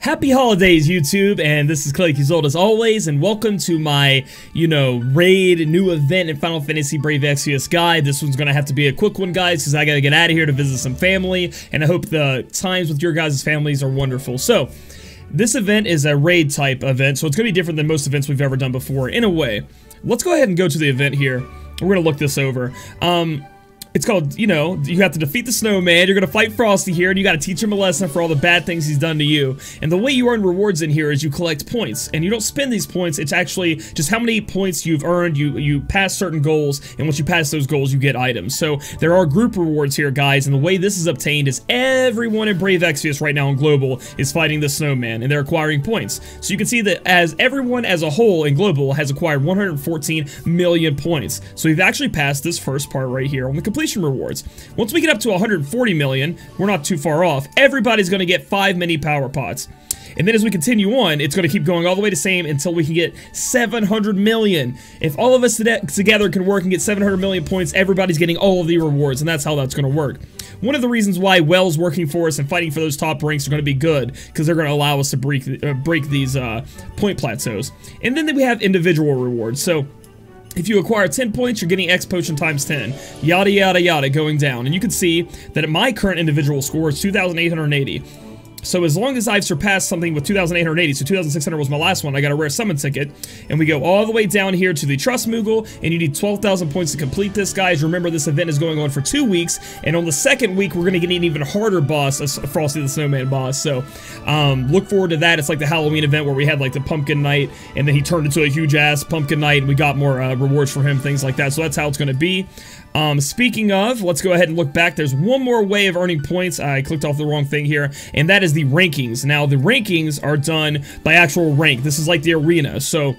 Happy holidays, YouTube, and this is Claykeys as always, and welcome to my, raid new event in Final Fantasy Brave Exvius guide. This one's gonna have to be a quick one, guys, because I gotta get out of here to visit some family, and I hope the times with your guys' families are wonderful. So, this event is a raid type event, so it's gonna be different than most events we've ever done before, in a way. Let's go ahead and go to the event here. We're gonna look this over. It's called, you have to defeat the snowman, you're gonna fight Frosty here, and you gotta teach him a lesson for all the bad things he's done to you. And the way you earn rewards in here is you collect points, and you don't spend these points, it's actually just how many points you've earned, you pass certain goals, and once you pass those goals, you get items. So, there are group rewards here, guys, and the way this is obtained is everyone in Brave Exvius right now on Global is fighting the snowman, and they're acquiring points. So you can see that as everyone as a whole in Global has acquired 114 million points. So we've actually passed this first part right here on the completion rewards. Once we get up to 140 million, we're not too far off, everybody's going to get 5 mini power pots. And then as we continue on, it's going to keep going all the way to same until we can get 700 million. If all of us together can work and get 700 million points, everybody's getting all of the rewards, and that's how that's going to work. One of the reasons why Well's working for us and fighting for those top ranks are going to be good, because they're going to allow us to break these point plateaus. And then we have individual rewards. So if you acquire 10 points, you're getting X potion times 10. Yada, yada, yada, going down. And you can see that my current individual score is 2,880. So as long as I've surpassed something with 2,880, so 2,600 was my last one, I got a rare summon ticket, and we go all the way down here to the Trust Moogle, and you need 12,000 points to complete this, guys. Remember, this event is going on for 2 weeks, and on the second week, we're going to get an even harder boss, a Frosty the Snowman boss, so look forward to that. It's like the Halloween event where we had like the Pumpkin Knight, and then he turned into a huge-ass Pumpkin Knight, and we got more rewards for him, things like that, so that's how it's going to be. Speaking of, let's go ahead and look back. There's one more way of earning points. I clicked off the wrong thing here, and that is the rankings. Now, the rankings are done by actual rank. This is like the arena, so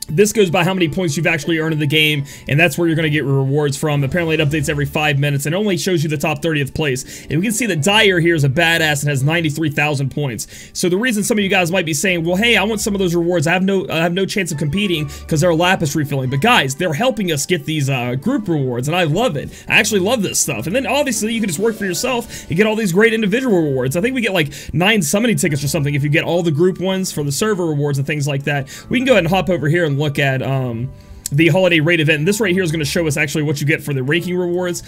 this goes by how many points you've actually earned in the game, and that's where you're going to get your rewards from. Apparently, it updates every 5 minutes, and only shows you the top 30th place. And we can see that Dyer here is a badass and has 93,000 points. So the reason some of you guys might be saying, well, hey, I want some of those rewards. I have no chance of competing because they're lapis refilling. But guys, they're helping us get these group rewards, and I love it. I actually love this stuff. And then obviously, you can just work for yourself and get all these great individual rewards. I think we get like 9 summoning tickets or something if you get all the group ones for the server rewards and things like that. We can go ahead and hop over here and look at the holiday raid event, and this right here is going to show us actually what you get for the ranking rewards.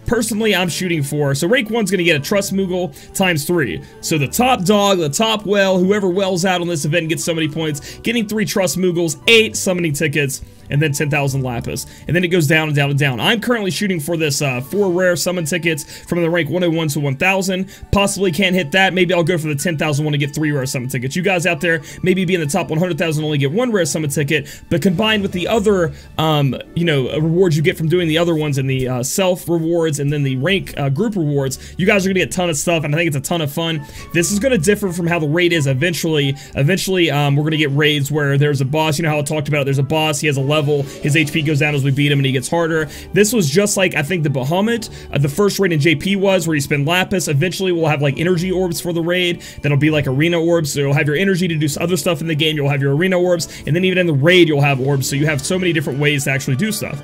Personally, I'm shooting for, so rank 1's going to get a Trust Moogle times 3. So the top dog, the top well, whoever wells out on this event gets so many points, getting 3 Trust Moogles, 8 summoning tickets, and then 10,000 lapis. And then it goes down and down and down. I'm currently shooting for this 4 rare summon tickets from the rank 101 to 1,000. Possibly can't hit that. Maybe I'll go for the 10,000 one to get 3 rare summon tickets. You guys out there, maybe be in the top 100,000 only get 1 rare summon ticket, but combined with the other, rewards you get from doing the other ones and the self rewards and then the rank group rewards, you guys are gonna get a ton of stuff, and I think it's a ton of fun. This is gonna differ from how the raid is eventually. Eventually, we're gonna get raids where there's a boss. You know how I talked about it. There's a boss, he has a level, his HP goes down as we beat him and he gets harder. This was just like, I think, the Bahamut, the first raid in JP was, where you spend lapis. Eventually, we'll have like energy orbs for the raid. That'll be like arena orbs, so you'll have your energy to do other stuff in the game, you'll have your arena orbs, and then even in the raid, you'll have orbs, so you have so many different ways to actually do stuff.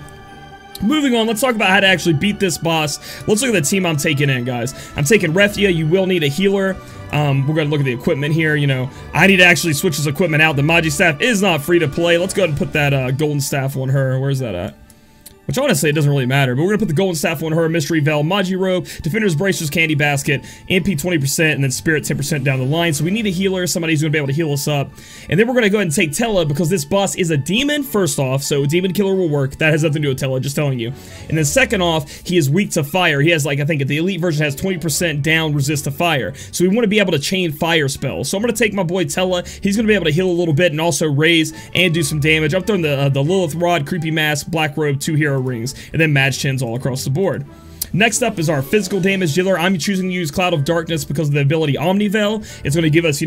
Moving on, let's talk about how to actually beat this boss. Let's look at the team I'm taking in, guys. I'm taking Refia. You will need a healer. We're going to look at the equipment here. I need to actually switch this equipment out. The Magi staff is not free to play. Let's go ahead and put that golden staff on her. Where's that at? Which honestly, it doesn't really matter, but we're going to put the golden staff on her, mystery veil, Magi robe, defender's bracers, candy basket, MP 20%, and then spirit 10% down the line. So we need a healer, somebody who's going to be able to heal us up. And then we're going to go ahead and take Tella, because this boss is a demon, first off, so demon killer will work. That has nothing to do with Tella, just telling you. And then second off, he is weak to fire. He has, like, I think the elite version has 20% down resist to fire. So we want to be able to chain fire spells. So I'm going to take my boy Tella. He's going to be able to heal a little bit and also raise and do some damage. I'm throwing the Lilith Rod, Creepy Mask, Black Robe, 2 hero rings, and then Mad Chins all across the board. Next up is our physical damage dealer. I'm choosing to use Cloud of Darkness because of the ability Omniveil. It's going to give us,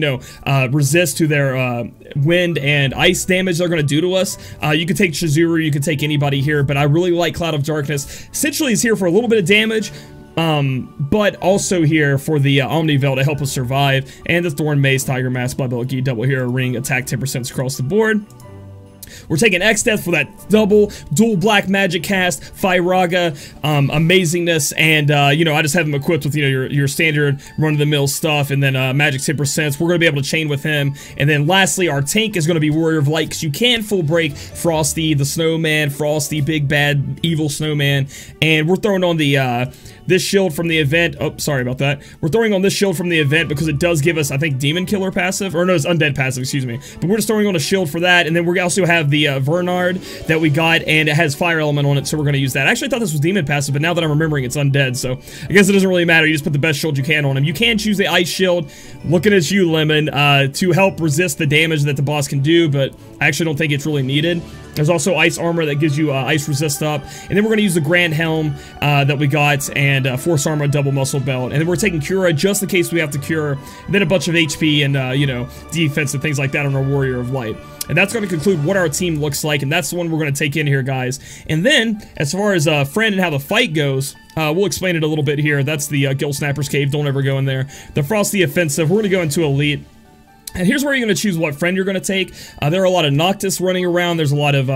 resist to their wind and ice damage they're going to do to us. You could take Chizuru, you could take anybody here, but I really like Cloud of Darkness. Essentially, he's here for a little bit of damage, but also here for the Omniveil to help us survive, and the Thorn Mace, Tiger Mask, Blood Key, Double Hero Ring, attack 10% across the board. We're taking X-Death for that dual black magic cast, Firaga, amazingness, and, you know, I just have him equipped with, you know, your standard run-of-the-mill stuff, and then, magic 10%. We're going to be able to chain with him. And then lastly, our tank is going to be Warrior of Light, because you can full break Frosty, the Snowman, Frosty, big bad evil Snowman, and we're throwing on the, this shield from the event. Oh, sorry about that. We're throwing on this shield from the event because it does give us, I think, Demon Killer passive, or no, it's Undead passive, excuse me. But we're just throwing on a shield for that, and then we also have the Vernard that we got, and it has Fire Element on it, so we're going to use that. Actually, I thought this was Demon passive, but now that I'm remembering, it's Undead, so I guess it doesn't really matter. You just put the best shield you can on him. You can choose the Ice Shield, looking at you, Lemon, to help resist the damage that the boss can do, but I actually don't think it's really needed. There's also Ice Armor that gives you Ice Resist up, and then we're going to use the Grand Helm that we got, and Force Armor, Double Muscle Belt, and then we're taking Cura just in case we have to cure, then a bunch of HP and, you know, defense and things like that on our Warrior of Light. And that's going to conclude what our team looks like, and that's the one we're going to take in here, guys. And then, as far as Friend and how the fight goes, we'll explain it a little bit here. That's the Gill Snapper's Cave, don't ever go in there. The Frosty Offensive, we're going to go into Elite. And here's where you're going to choose what friend you're going to take. There are a lot of Noctis running around. There's a lot of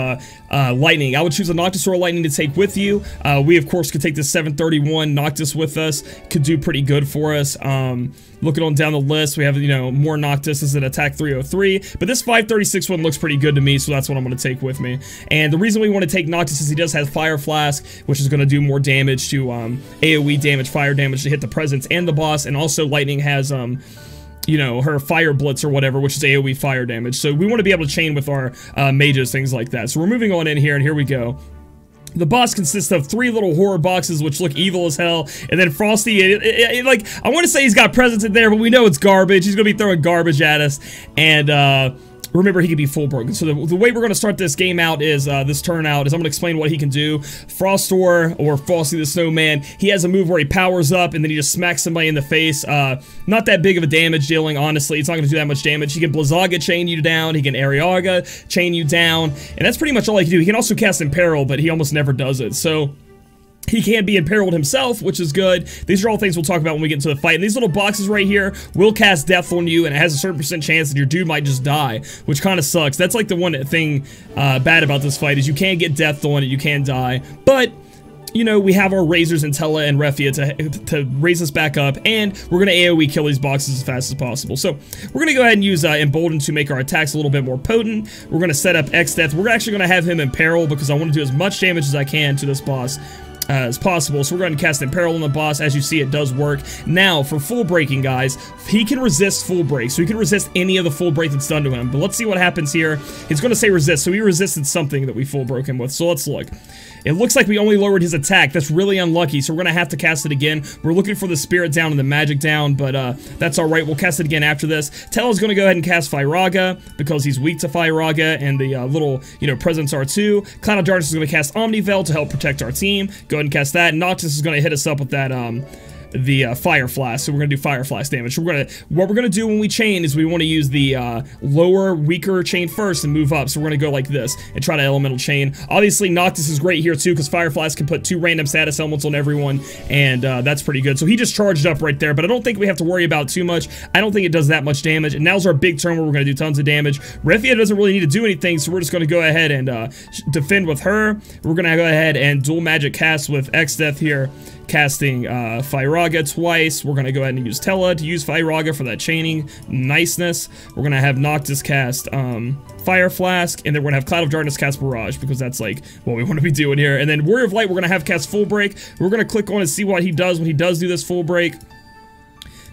Lightning. I would choose a Noctis or a Lightning to take with you. We, of course, could take the 731 Noctis with us. Could do pretty good for us. Looking on down the list, we have, you know, more Noctis as an attack 303. But this 536 one looks pretty good to me, so that's what I'm going to take with me. And the reason we want to take Noctis is he does have Fire Flask, which is going to do more damage to AoE damage, fire damage to hit the presence and the boss. And also Lightning has... you know, her Fire Blitz or whatever, which is AoE fire damage. So we want to be able to chain with our mages, things like that. So we're moving on in here, and here we go. The boss consists of 3 little horror boxes which look evil as hell, and then Frosty, like, I want to say he's got presents in there, but we know it's garbage. He's going to be throwing garbage at us, and, remember, he can be full broken. So the way we're going to start this game out is, this turn out, is I'm going to explain what he can do. Frostor, or Frosty the Snowman, he has a move where he powers up, and then he just smacks somebody in the face. Not that big of a damage dealing, honestly. It's not going to do that much damage. He can Blizzaga chain you down, he can Ariaga chain you down, and that's pretty much all he can do. He can also cast Imperil, but he almost never does it, so... He can be imperiled himself, which is good. These are all things we'll talk about when we get into the fight. And these little boxes right here will cast death on you, and it has a certain % chance that your dude might just die, which kind of sucks. That's like the one thing bad about this fight is you can get death on it, you can die, but... You know, we have our Razors and Tella and Refia to raise us back up, and we're going to AoE kill these boxes as fast as possible. So, we're going to go ahead and use Embolden to make our attacks a little bit more potent. We're going to set up X-Death. We're actually going to have him Imperil because I want to do as much damage as I can to this boss as possible. So we're going to cast Imperil on the boss. As you see, it does work. Now, for full breaking, guys, he can resist full break. So he can resist any of the full break that's done to him. But let's see what happens here. He's going to say resist, so he resisted something that we full broke him with. So let's look. It looks like we only lowered his attack. That's really unlucky, so we're going to have to cast it again. We're looking for the Spirit down and the Magic down, but that's alright. We'll cast it again after this. Tella's going to go ahead and cast Firaga, because he's weak to Firaga, and the little, you know, presents are too. Cloud of Darkness is going to cast Omnivel to help protect our team. Go ahead and cast that. Noctis is going to hit us up with that, the Fire Flask, so we're gonna do Fire Flask damage. So what we're gonna do when we chain is we want to use the lower, weaker chain first and move up. So we're gonna go like this and try to elemental chain. Obviously, Noctis is great here too because Fire Flask can put 2 random status elements on everyone, and that's pretty good. So he just charged up right there, but I don't think we have to worry about too much. I don't think it does that much damage. And now's our big turn where we're gonna do tons of damage. Refia doesn't really need to do anything, so we're just gonna go ahead and defend with her. We're gonna go ahead and dual magic cast with X-Death here, casting Firaga twice. We're going to go ahead and use Tella to use Firaga for that chaining niceness. We're going to have Noctis cast Fire Flask, and then we're going to have Cloud of Darkness cast Barrage, because that's like what we want to be doing here. And then Warrior of Light, we're going to have cast Full Break. We're going to click on and see what he does when he does do this Full Break.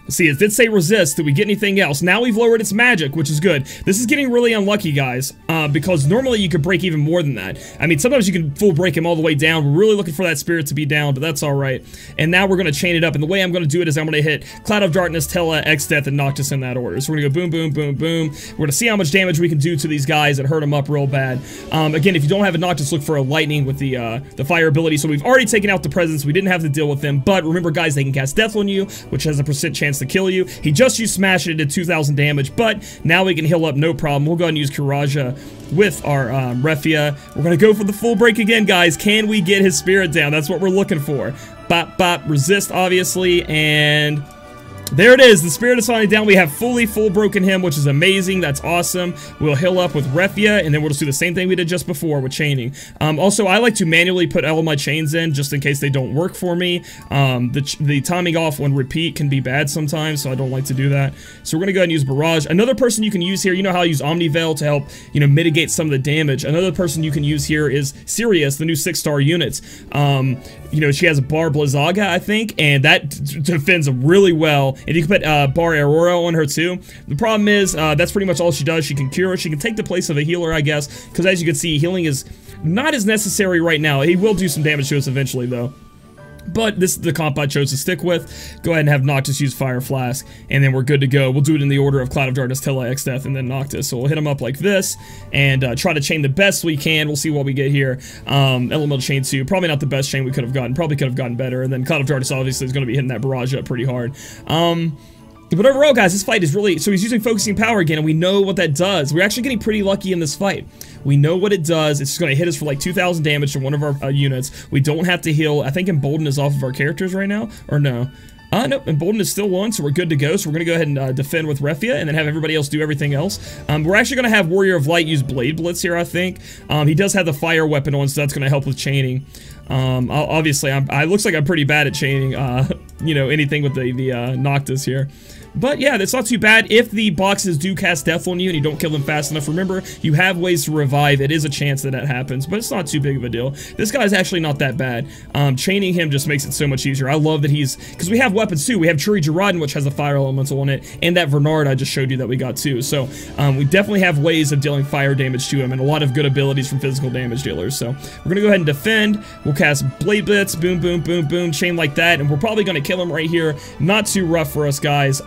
See, it did say resist. Did we get anything else? Now we've lowered its magic, which is good. This is getting really unlucky, guys, because normally you could break even more than that. I mean, sometimes you can full break him all the way down. We're really looking for that spirit to be down, but that's all right. And now we're going to chain it up, and the way I'm going to do it is I'm going to hit Cloud of Darkness, Tella, X-Death, and Noctis in that order. So we're going to go boom, boom, boom, boom. We're going to see how much damage we can do to these guys and hurt them up real bad. Again, if you don't have a Noctis, look for a Lightning with the fire ability. So we've already taken out the presence. We didn't have to deal with them, but remember, guys, they can cast Death on you, which has a % chance to kill you. He just used Smash it, it did 2,000 damage, but now we can heal up no problem. We'll go ahead and use Kiraja with our Refia. We're going to go for the full break again, guys. Can we get his spirit down? That's what we're looking for. Bop, bop, resist, obviously, and There it is. The spirit is finally down. We have full broken him, which is amazing. That's awesome. We'll heal up with Refia, and then we'll just do the same thing we did just before with chaining. Also, I like to manually put all my chains in just in case they don't work for me. The timing off when repeat can be bad sometimes, so I don't like to do that. So we're going to go ahead and use Barrage. Another person you can use here, you know how I use Omniveil to help, you know, mitigate some of the damage. Another person you can use here is Sirius, the new 6-star unit. You know, she has a Bar Blizzaga, I think, and that defends really well. And you can put Bar Aurora on her too. The problem is, that's pretty much all she does. She can cure. She can take the place of a healer, I guess, because as you can see, healing is not as necessary right now. He will do some damage to us eventually, though. But this is the comp I chose to stick with. Go ahead and have Noctis use Fire Flask, and then we're good to go. We'll do it in the order of Cloud of Darkness, Tella, X-Death, and then Noctis. So we'll hit him up like this, and try to chain the best we can. We'll see what we get here. Elemental Chain 2, probably not the best chain we could have gotten. Probably could have gotten better. And then Cloud of Darkness obviously is going to be hitting that barrage up pretty hard. But overall, guys, this fight is really... So he's using Focusing Power again, and we know what that does. We're actually getting pretty lucky in this fight. We know what it does. It's just going to hit us for like 2,000 damage to one of our units. We don't have to heal. I think Embolden is off of our characters right now. Or no. Nope, Embolden is still on, so we're good to go. So we're going to go ahead and defend with Refia, and then have everybody else do everything else. We're actually going to have Warrior of Light use Blade Blitz here, I think. He does have the fire weapon on, so that's going to help with chaining. Obviously, I looks like I'm pretty bad at chaining, you know, anything with the Noctis here. But yeah, that's not too bad. If the boxes do cast death on you and you don't kill them fast enough, remember, you have ways to revive. It is a chance that that happens, but it's not too big of a deal. This guy's actually not that bad. Chaining him just makes it so much easier. I love that he's... Because we have weapons too. We have Churi Jiradin, which has a fire elemental on it, and that Vernard I just showed you that we got too. So we definitely have ways of dealing fire damage to him, and a lot of good abilities from physical damage dealers. So we're going to go ahead and defend. We'll cast Blade Blitz, boom, boom, boom, boom, chain like that, and we're probably going to kill him right here. Not too rough for us, guys.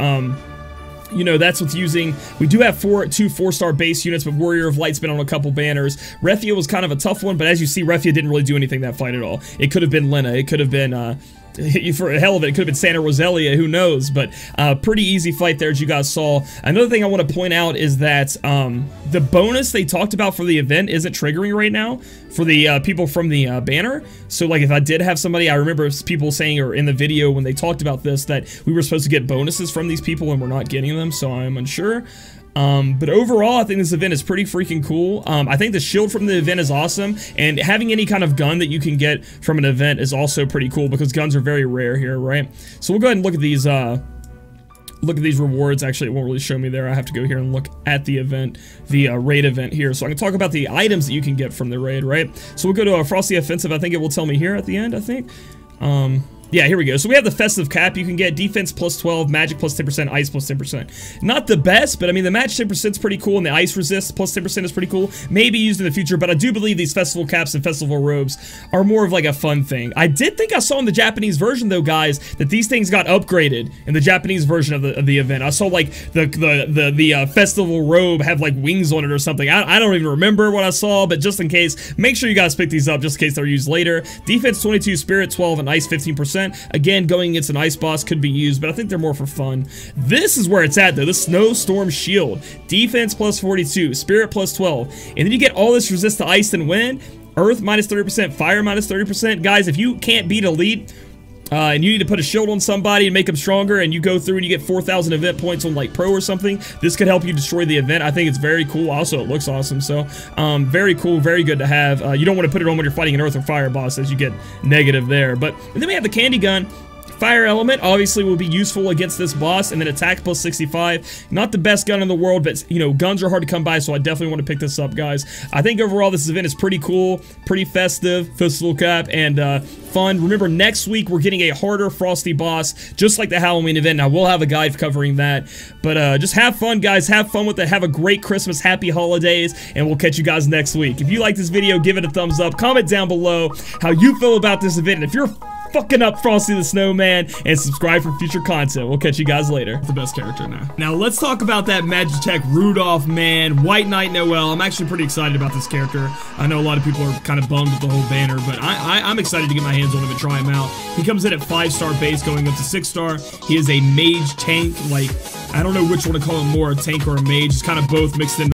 You know, that's what's using... We do have two 4-star base units, but Warrior of Light's been on a couple banners. Refia was kind of a tough one, but as you see, Refia didn't really do anything that fight at all. It could have been Lena. It could have been, for a hell of it, it could have been Santa Rosalia, who knows, but pretty easy fight there, as you guys saw. Another thing I want to point out is that the bonus they talked about for the event isn't triggering right now for the people from the banner. So like if I did have somebody, I remember people saying, or in the video when they talked about this, that we were supposed to get bonuses from these people and we're not getting them, so I'm unsure. But overall, I think this event is pretty freaking cool. I think the shield from the event is awesome, and having any kind of gun that you can get from an event is also pretty cool, because guns are very rare here, right? So we'll go ahead and look at these rewards. Actually, it won't really show me there. I have to go here and look at the event, the raid event here. So I can talk about the items that you can get from the raid, right? So we'll go to a Frosty Offensive. I think it will tell me here at the end, I think. Yeah, here we go. So we have the Festive Cap. You can get defense plus 12, magic plus 10%, ice plus 10%. Not the best, but I mean, the magic 10% is pretty cool, and the ice resist plus 10% is pretty cool. Maybe used in the future, but I do believe these festival caps and festival robes are more of like a fun thing. I did think I saw in the Japanese version, though, guys, that these things got upgraded in the Japanese version of the event. I saw like the festival robe have like wings on it or something. I don't even remember what I saw, but just in case, make sure you guys pick these up just in case they're used later. Defense 22, spirit 12, and ice 15%. Again, going against an ice boss could be used, but I think they're more for fun. This is where it's at, though. The Snowstorm Shield. Defense plus 42, spirit plus 12. And then you get all this resist to ice and wind. Earth minus 30%, fire minus 30%. Guys, if you can't beat elite, and you need to put a shield on somebody and make them stronger, and you go through and you get 4,000 event points on like pro or something, this could help you destroy the event. I think it's very cool. Also, it looks awesome. So very cool, very good to have. You don't want to put it on when you're fighting an earth or fire boss, as you get negative there. But and then we have the candy gun. Fire element obviously will be useful against this boss, and then attack plus 65. Not the best gun in the world, but you know, guns are hard to come by, so I definitely want to pick this up, guys. I think overall this event is pretty cool, pretty festive, festival cap, and fun. Remember, next week we're getting a harder Frosty boss, just like the Halloween event. Now we'll have a guide covering that, but just have fun, guys. Have fun with it. Have a great Christmas, happy holidays, and we'll catch you guys next week. If you like this video, give it a thumbs up. Comment down below how you feel about this event, and if you're fucking up Frosty the Snowman, and subscribe for future content. We'll catch you guys later. The best character now. Now let's talk about that Magitech Rudolph, man. White Knight Noel. I'm actually pretty excited about this character. I know a lot of people are kind of bummed with the whole banner, but I'm excited to get my hands on him and try him out. He comes in at 5-star base, going up to 6-star. He is a mage tank. Like, I don't know which one to call him more, a tank or a mage. It's kind of both mixed in.